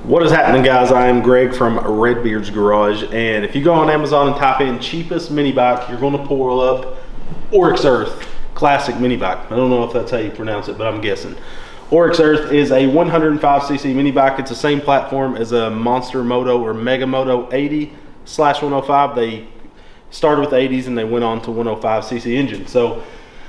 What is happening, guys? I am Greg from Redbeard's Garage, and if you go on Amazon and type in cheapest mini bike, you're going to pull up Oryxearth classic mini bike. I don't know if that's how you pronounce it, but I'm guessing. Oryxearth is a 105cc mini bike. It's the same platform as a Monster Moto or Mega Moto 80/105. They started with the 80s and they went on to 105cc engine. So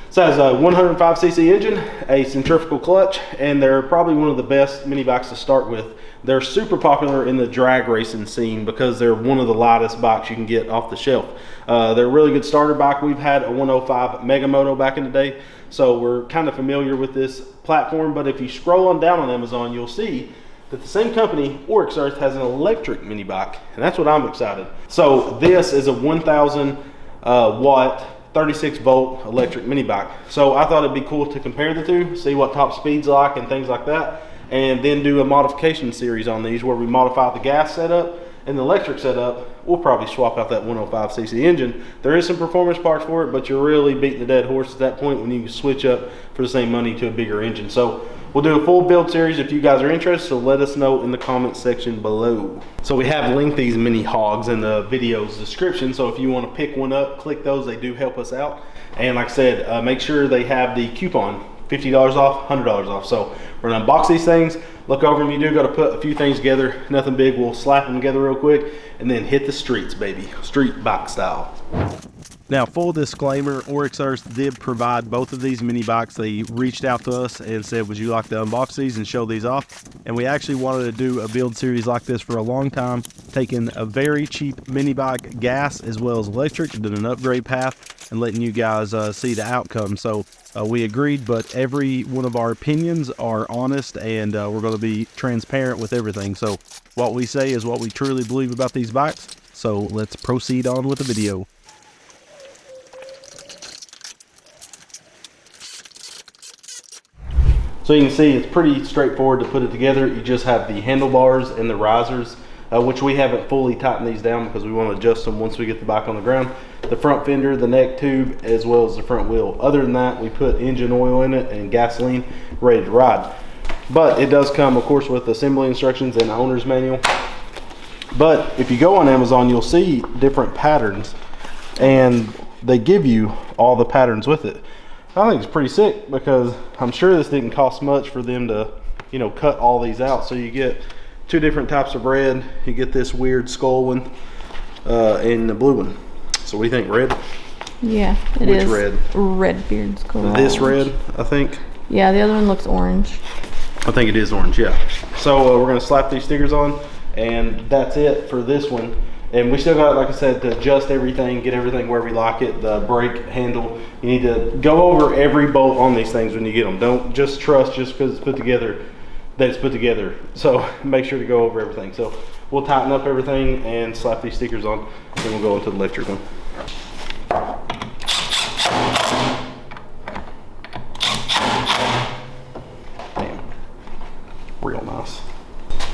it has a 105cc engine, a centrifugal clutch, and they're probably one of the best mini bikes to start with. They're super popular in the drag racing scene because they're one of the lightest bikes you can get off the shelf. They're a really good starter bike. We've had a 105 Mega Moto back in the day, so we're kind of familiar with this platform. But if you scroll on down on Amazon, you'll see that the same company, Oryxearth, has an electric mini bike, and that's what I'm excited. So this is a 1,000 watt 36 volt electric mini bike. So I thought it'd be cool to compare the two, see what top speed's like and things like that, and then do a modification series on these where we modify the gas setup and the electric setup. We'll probably swap out that 105cc engine. There is some performance parts for it, but you're really beating the dead horse at that point when you switch up for the same money to a bigger engine. So we'll do a full build series if you guys are interested, so let us know in the comment section below. So we have linked these mini hogs in the video's description, so if you want to pick one up, click those. They do help us out. And like I said, make sure they have the coupon, $50 off, $100 off. So we're gonna unbox these things, look over them. You do gotta put a few things together, nothing big. We'll slap them together real quick and then hit the streets, baby. Street bike style. Now, full disclaimer, Oryxearth did provide both of these mini bikes. They reached out to us and said, would you like to unbox these and show these off? And we actually wanted to do a build series like this for a long time, taking a very cheap mini bike, gas as well as electric, and did an upgrade path and letting you guys see the outcome. So we agreed, but every one of our opinions are honest, and we're going to be transparent with everything. So what we say is what we truly believe about these bikes. So let's proceed on with the video. So you can see it's pretty straightforward to put it together. You just have the handlebars and the risers, which we haven't fully tightened these down because we want to adjust them once we get the bike on the ground. The front fender, the neck tube, as well as the front wheel. Other than that, we put engine oil in it and gasoline, ready to ride. But it does come, of course, with assembly instructions and owner's manual. But if you go on Amazon, you'll see different patterns, and they give you all the patterns with it. I think it's pretty sick because I'm sure this didn't cost much for them to, you know, cut all these out. So you get two different types of red. You get this weird skull one and the blue one. So what do you think, red? Yeah, it is. Which red? Redbeard's skull. This red, I think. Yeah, the other one looks orange. I think it is orange, yeah. So we're gonna slap these stickers on, and that's it for this one. And we still got, like I said, to adjust everything, get everything where we like it. The brake handle, you need to go over every bolt on these things when you get them. Don't just trust just because it's put together that it's put together. So make sure to go over everything. So we'll tighten up everything and slap these stickers on, then we'll go into the electric one. Damn, real nice.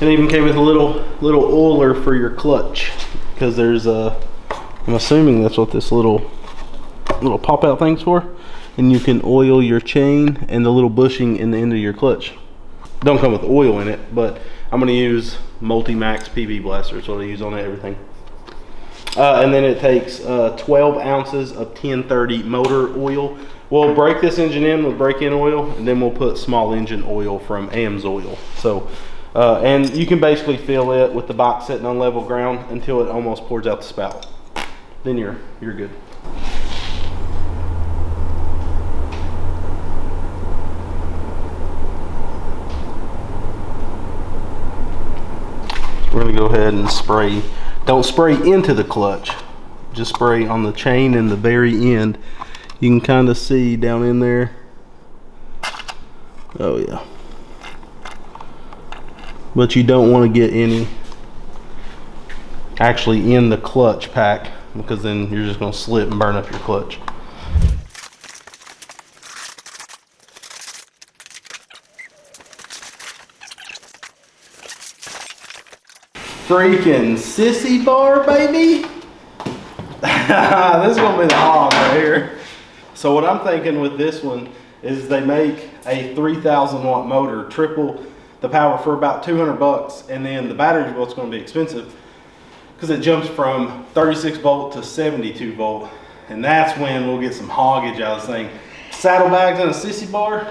It even came with a little oiler for your clutch, because there's a, I'm assuming that's what this little pop out thing's for, and you can oil your chain and the little bushing in the end of your clutch. Don't come with oil in it, but I'm going to use Multi-Max PB Blaster. It's what I use on everything. And then it takes 12 ounces of 1030 motor oil. We'll break this engine in with break-in oil, and then we'll put small engine oil from AMSOIL. So and you can basically fill it with the bike sitting on level ground until it almost pours out the spout. Then you're good. We're gonna go ahead and spray. Don't spray into the clutch, just spray on the chain and the very end. You can kind of see down in there. Oh yeah. But you don't want to get any actually in the clutch pack, because then you're just going to slip and burn up your clutch. Freaking sissy bar, baby. This is gonna be the hog right here. So what I'm thinking with this one is they make a 3,000 watt motor, triple the power for about 200 bucks. And then the battery is what's going to be expensive because it jumps from 36 volt to 72 volt. And that's when we'll get some hoggage out of this thing. Saddlebags and a sissy bar.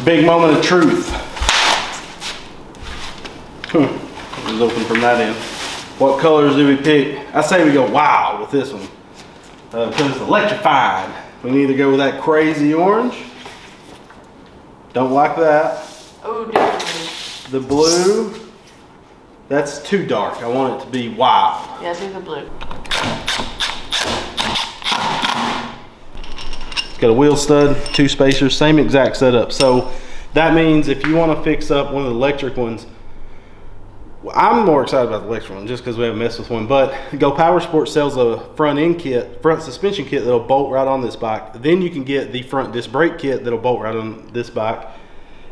Big moment of truth. It was open from that end. What colors do we pick? I say we go wild with this one because it's electrified. We can either go with that crazy orange. Don't like that. Oh, definitely. The blue. That's too dark. I want it to be wild. Yeah, do the blue. Got a wheel stud, 2 spacers, same exact setup. So that means if you want to fix up one of the electric ones, well, I'm more excited about the electric one just because we haven't messed with one. But Go Power Sport sells a front suspension kit that'll bolt right on this bike. Then you can get the front disc brake kit that'll bolt right on this bike.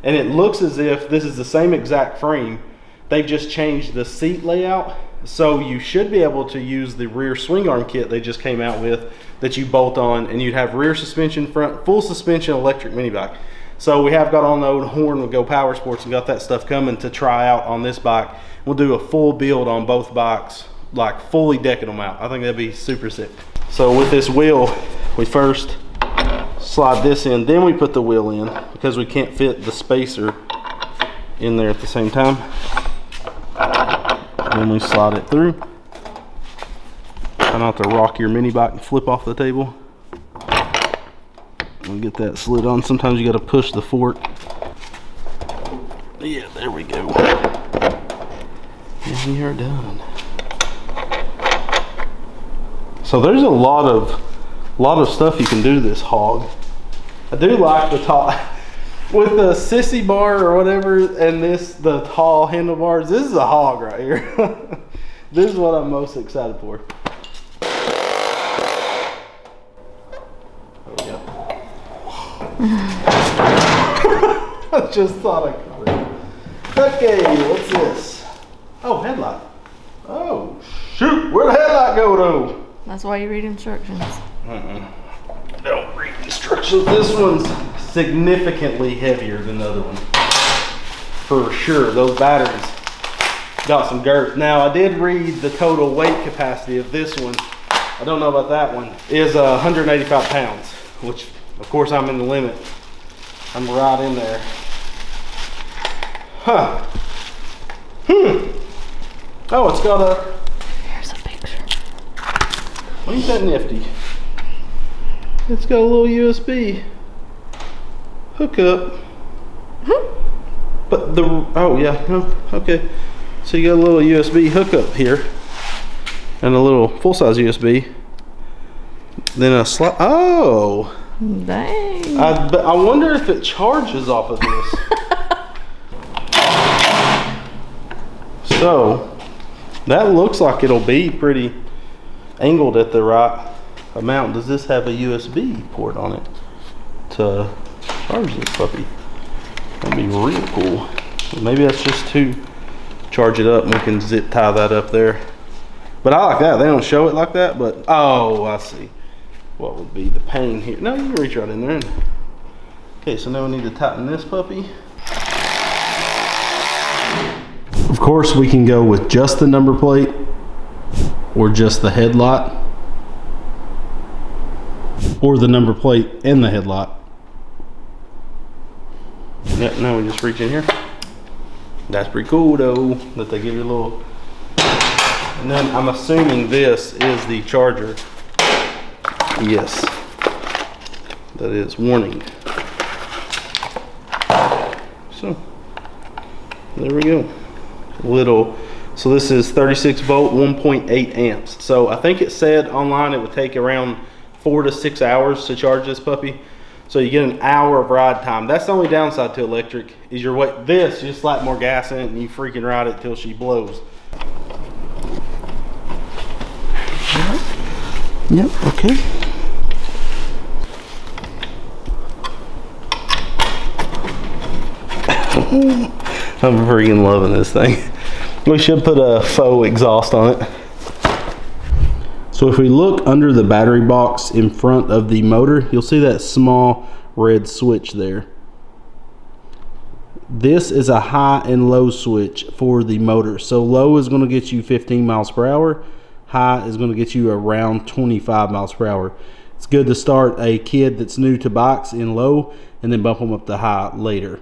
And it looks as if this is the same exact frame. They've just changed the seat layout. So you should be able to use the rear swing arm kit they just came out with that you bolt on, and you'd have rear suspension, front full suspension electric mini bike. So we have got on the old horn with Go Power Sports and got that stuff coming to try out on this bike. We'll do a full build on both bikes, like fully decking them out. I think that'd be super sick. So with this wheel, we first slide this in, then we put the wheel in because we can't fit the spacer in there at the same time. And then we slide it through. Try not to rock your mini bike and flip off the table. We'll get that slid on. Sometimes you got to push the fork. Yeah, there we go. And you're done. So there's a lot of stuff you can do to this hog. I do like the top with the sissy bar or whatever, and the tall handlebars. This is a hog right here. This is what I'm most excited for. I just thought I caught it. Okay, what's this? Oh, headlight. Oh, shoot. Where'd the headlight go, though? That's why you read instructions. Don't read instructions. This one's significantly heavier than the other one. For sure. Those batteries got some girth. Now, I did read the total weight capacity of this one. I don't know about that one. Is 185 pounds, which, of course, I'm in the limit. I'm right in there. Huh. Oh, it's got a... Here's a picture. Ain't that nifty? It's got a little USB hookup. But the... Oh, yeah. No, okay. So you got a little USB hookup here. And a little full-size USB. Then a slot... Oh! Dang. I wonder if it charges off of this. So, that looks like it'll be pretty angled at the right amount. Does this have a USB port on it to charge this puppy? That'd be real cool. Maybe that's just to charge it up and we can zip tie that up there. But I like that. They don't show it like that, but oh, I see. What would be the pain here? No, you can reach right in there. Okay, so now we need to tighten this puppy. Of course, we can go with just the number plate or just the headlight, or the number plate and the headlight. Yep, now we just reach in here. That's pretty cool though, that they give you a little, and then I'm assuming this is the charger. Yes, that is warning. So there we go. So this is 36 volt, 1.8 amps. So I think it said online it would take around 4 to 6 hours to charge this puppy. So you get an hour of ride time. That's the only downside to electric is your weight. This, you just slap more gas in it and you freaking ride it till she blows. Yep, okay. I'm freaking loving this thing. We should put a faux exhaust on it. So if we look under the battery box in front of the motor, you'll see that small red switch there. This is a high and low switch for the motor. So low is going to get you 15 miles per hour. High is going to get you around 25 miles per hour. It's good to start a kid that's new to bikes in low and then bump them up to high later.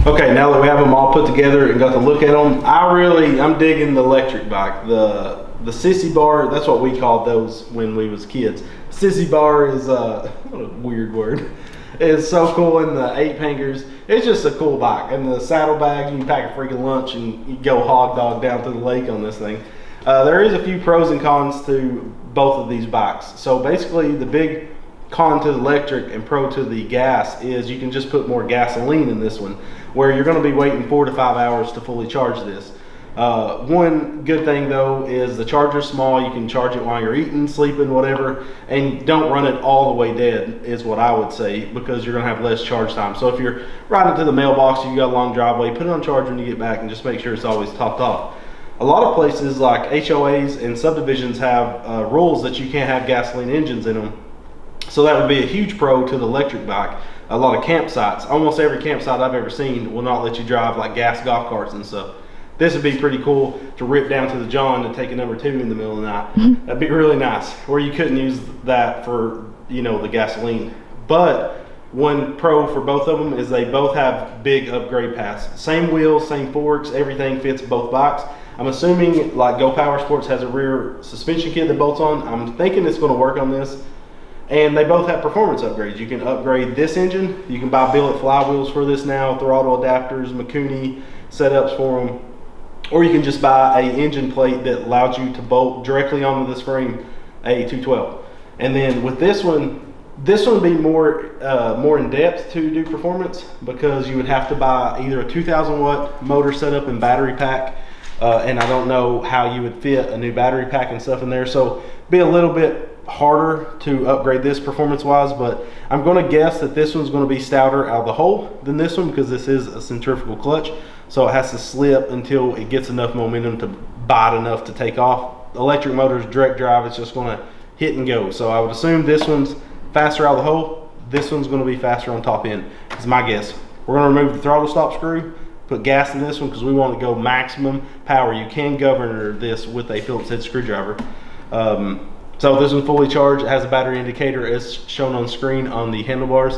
Okay, now that we have them all put together and got to look at them, I'm digging the electric bike. The sissy bar, that's what we called those when we was kids. Sissy bar is what a weird word. It's so cool, and the 8 hangers, it's just a cool bike. And the saddlebags, you can pack a freaking lunch and you go hog dog down to the lake on this thing. There is a few pros and cons to both of these bikes. So basically the big con to the electric and pro to the gas is you can just put more gasoline in this one, where you're going to be waiting 4 to 5 hours to fully charge this. One good thing though is the charger's small. You can charge it while you're eating, sleeping, whatever, and don't run it all the way dead is what I would say, because you're going to have less charge time. So if you're riding to the mailbox, you got a long driveway, put it on charge when you get back and just make sure it's always topped off. A lot of places like HOAs and subdivisions have rules that you can't have gasoline engines in them. So that would be a huge pro to the electric bike. A lot of campsites, almost every campsite I've ever seen will not let you drive like gas golf carts and stuff. This would be pretty cool to rip down to the John and take a number 2 in the middle of the night. That'd be really nice. Where you couldn't use that for, you know, the gasoline. But one pro for both of them is they both have big upgrade paths. Same wheels, same forks, everything fits both bikes. I'm assuming like Go Power Sports has a rear suspension kit that bolts on. I'm thinking it's going to work on this. And they both have performance upgrades. You can upgrade this engine. You can buy billet flywheels for this now, throttle adapters, Mikuni setups for them. Or you can just buy a engine plate that allows you to bolt directly onto this frame, a 212. And then with this one would be more in depth to do performance, because you would have to buy either a 2,000 watt motor setup and battery pack. And I don't know how you would fit a new battery pack and stuff in there. So be a little bit harder to upgrade this performance wise, but I'm going to guess that this one's going to be stouter out of the hole than this one, because this is a centrifugal clutch, so it has to slip until it gets enough momentum to bite enough to take off. Electric motors, direct drive, it's just going to hit and go. So I would assume this one's faster out of the hole, this one's going to be faster on top end, is my guess. We're going to remove the throttle stop screw, put gas in this one because we want to go maximum power. You can govern this with a Phillips head screwdriver. So this one's fully charged. It has a battery indicator as shown on screen on the handlebars.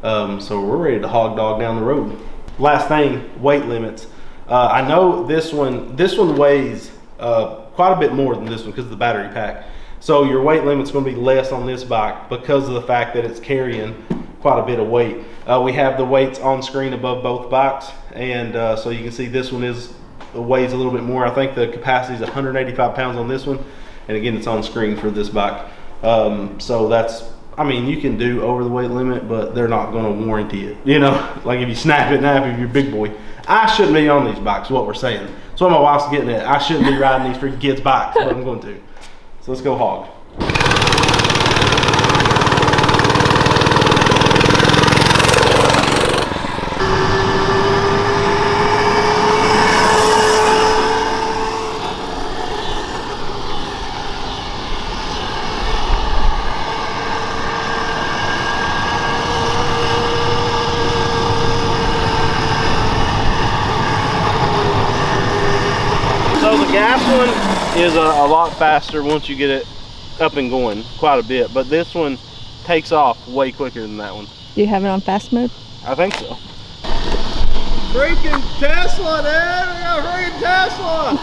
So we're ready to hog dog down the road. Last thing, weight limits. I know this one weighs quite a bit more than this one because of the battery pack. So your weight limit's going to be less on this bike because of the fact that it's carrying quite a bit of weight. We have the weights on screen above both bikes, and so you can see this one weighs a little bit more. I think the capacity is 185 pounds on this one. And again, it's on screen for this bike. So that's, I mean, you can do over the weight limit, but they're not going to warranty it. You know, like if you snap it in half, if you're a big boy. I shouldn't be on these bikes, is what we're saying. That's what my wife's getting at. I shouldn't be riding these freaking kids' bikes, but I'm going to. So let's go hog. Gas one is a lot faster once you get it up and going, quite a bit, but this one takes off way quicker than that one. Do you have it on fast mode? I think so. Freaking Tesla, dude! We got a freaking Tesla!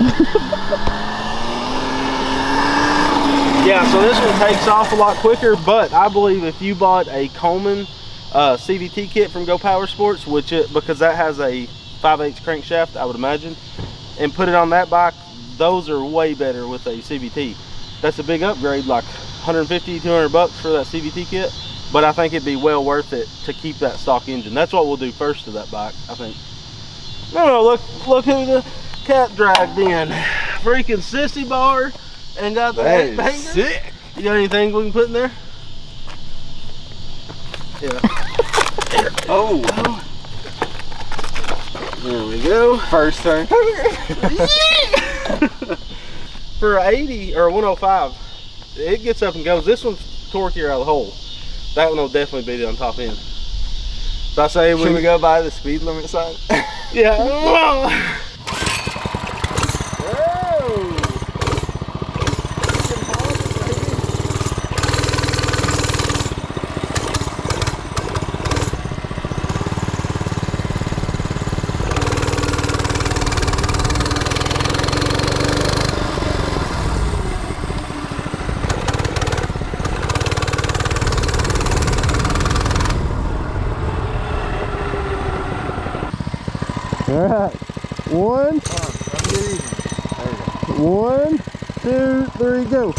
Yeah, so this one takes off a lot quicker, but I believe if you bought a Coleman CVT kit from Go Power Sports, because that has a 5/8 crankshaft, I would imagine, and put it on that bike, those are way better with a CVT. That's a big upgrade, like 150, 200 bucks for that CVT kit, but I think it'd be well worth it to keep that stock engine. That's what we'll do first to that bike, I think. No, look who the cat dragged in. Freaking sissy bar, and got the That banger. is sick. You got anything we can put in there? Yeah. Oh. There we go. First turn. For 80 or 105, it gets up and goes. This one's torqueier out of the hole. That one will definitely be on top end. So I say Should we go by the speed limit sign? Yeah. Whoa. All right, 1, 1, 2, 3, go.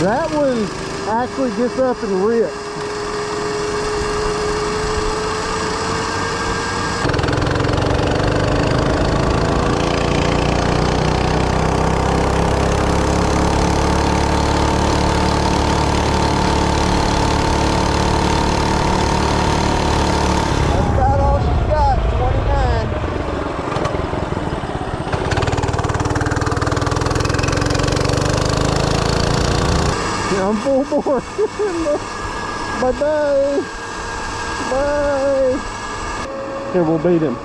That one actually gets up and rips. I'm full bore. Bye-bye. Bye. Here, we'll beat him.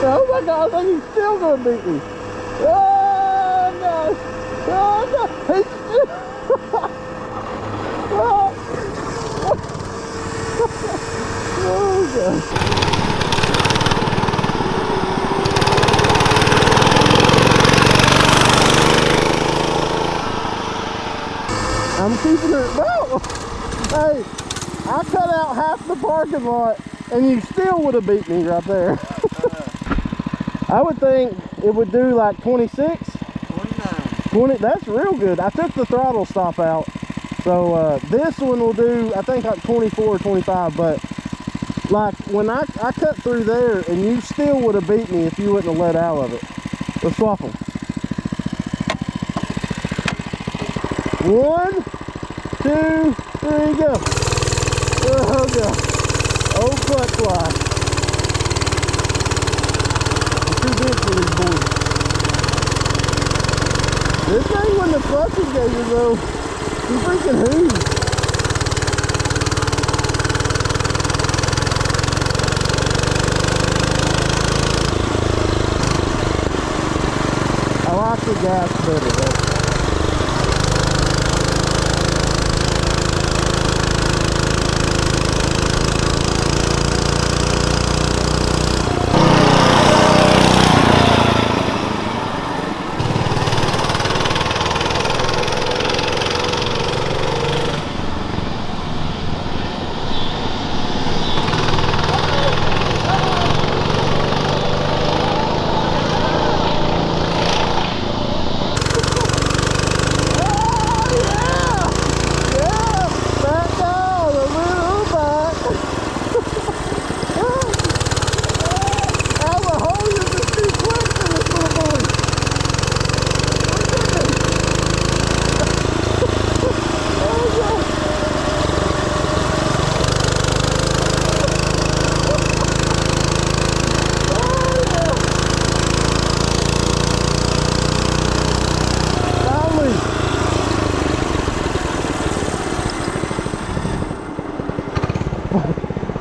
Oh my God, I think he's still gonna beat me. Oh gosh. Oh no. He's still... Oh gosh. I'm keeping it. No! Hey, I cut out half the parking lot and you still would have beat me right there. I would think it would do like 26? 20, that's real good. I took the throttle stop out. So this one will do, I think like 24 or 25, but like when I cut through there and you still would have beat me if you wouldn't have let out of it. Let's swap them. 1, 2, 3, go. Oh God. Oh clutch fly. I'm too big for these boys. This thing when the clutch engages though, he freaking hooves. I like the gas better though.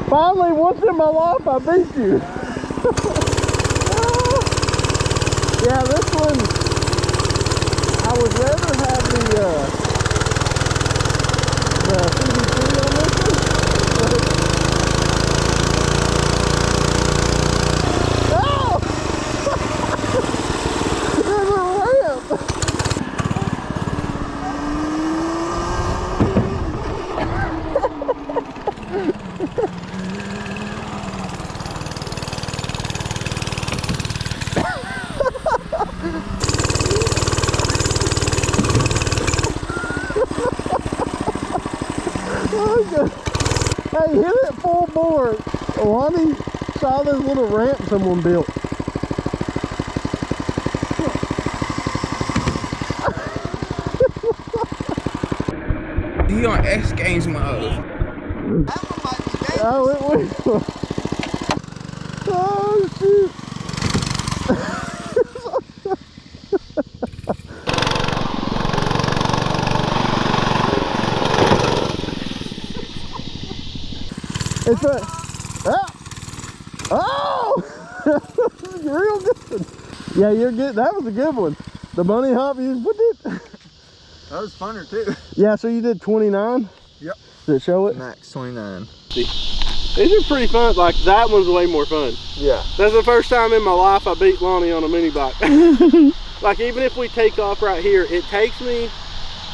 Finally, once in my life, I beat you. Yeah, this one, I would rather have the CDT on this one. Oh! There's a ramp. Hey, hit it full bore. Lonnie saw this little ramp someone built. he on X Games mode. Oh, oh shoot. It's a, oh! Real good. Yeah, you're good. That was a good one. The bunny hop, what did? That was funner too. Yeah, so you did 29? Yep. Did it show it? Max 29. These are pretty fun. Like that one's way more fun. Yeah. That's the first time in my life I beat Lonnie on a mini bike. Like even if we take off right here, it takes me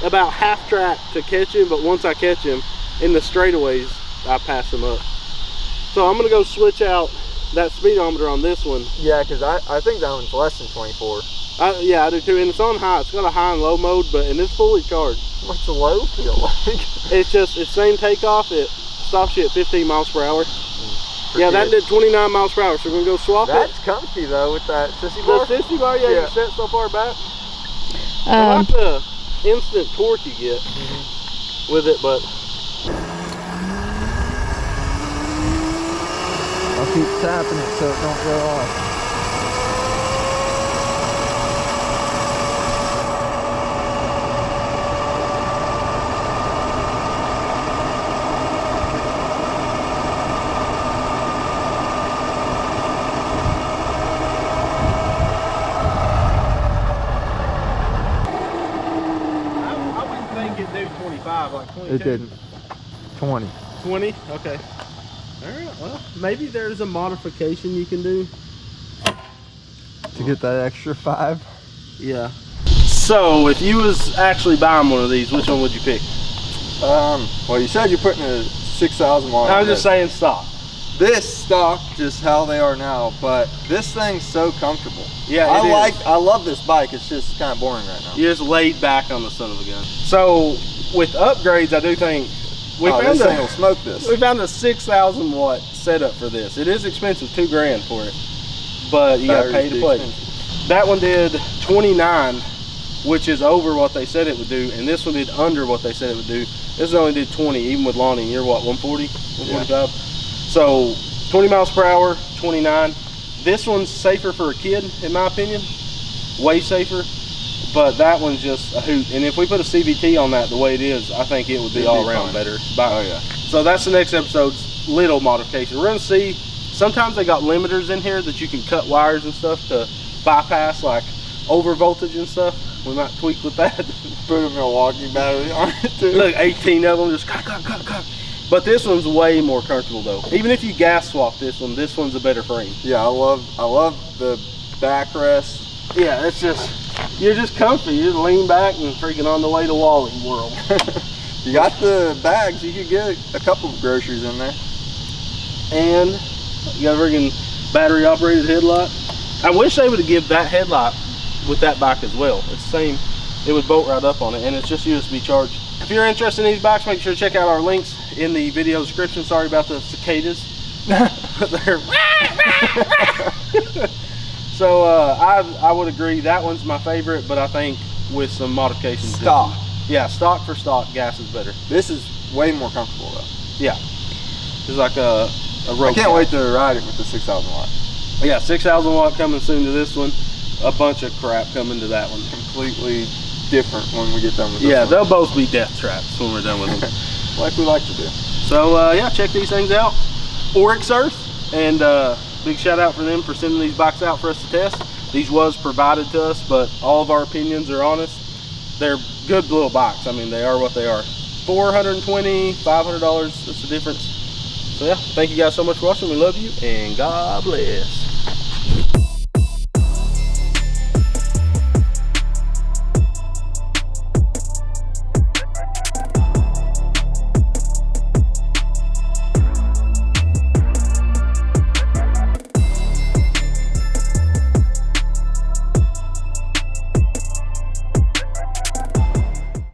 about half track to catch him, but once I catch him in the straightaways, I pass him up. So I'm gonna go switch out that speedometer on this one. Yeah, because I think that one's less than 24. Yeah, I do too, and it's on high. It's got a high and low mode, and it's fully charged. What's the low feel like? It's same takeoff. It stops you at 15 miles per hour. Yeah, that did 29 miles per hour, so we're gonna go swap That's it. That's comfy though with that sissy bar. The sissy bar, yeah, Yeah. you set so far back. I like the instant torque you get with it, but I'll keep tapping it so it don't go off. I wouldn't think it'd do 25, like 22. It didn't. 20. 20? Okay. Alright, well, maybe there's a modification you can do. To get that extra 5. Yeah. So, if you was actually buying one of these, which one would you pick? Well, you said you're putting a 6,000 watt. I'm just saying stock. This stock, just how they are now, but this thing's so comfortable. Yeah, I love this bike. It's just kind of boring right now. You're just laid back on the son of a gun. So, with upgrades, I do think this thing will smoke this. we found a 6,000 watt setup for this. It is expensive, $2 grand for it, but you gotta pay to play. That one did 29, which is over what they said it would do, and this one did under what they said it would do. This only did 20, even with Lonnie. And you're what, 140, 145? Yeah. So 20 miles per hour, 29. This one's safer for a kid, in my opinion, way safer. But that one's just a hoot. And if we put a CVT on that the way it is, I think it would be all around better. Oh yeah. So that's the next episode's little modification. We're gonna see, sometimes they got limiters in here that you can cut wires and stuff to bypass like over voltage and stuff. We might tweak with that. Put a Milwaukee battery on it too. Look, 18 of them just cut. But this one's way more comfortable though. Even if you gas swap this one's a better frame. Yeah, I love the backrest. Yeah, it's just, you're just comfy. You just lean back and freaking on the way to Wally World. You got the bags. You could get a couple of groceries in there. And you got a freaking battery operated headlight. I wish they would have given that headlight with that bike as well. It's the same, it would bolt right up on it, and it's just USB charged. If you're interested in these bikes, make sure to check out our links in the video description. Sorry about the cicadas. So I would agree that one's my favorite, but I think with some modifications. Stock. Yeah, stock for stock, gas is better. This is way more comfortable though. Yeah. It's like a road. I can't wait to ride it with the 6,000 watt. Yeah, 6,000 watt coming soon to this one. A bunch of crap coming to that one. Completely different when we get done with this Yeah, one. they'll both be death traps when we're done with them. Like we like to do. So yeah, check these things out. Oryxearth, and big shout out for them for sending these bikes out for us to test. These was provided to us, but all of our opinions are honest. They're good little bikes. I mean, they are what they are. $420, $500, that's the difference. So yeah, thank you guys so much for watching. We love you, and God bless.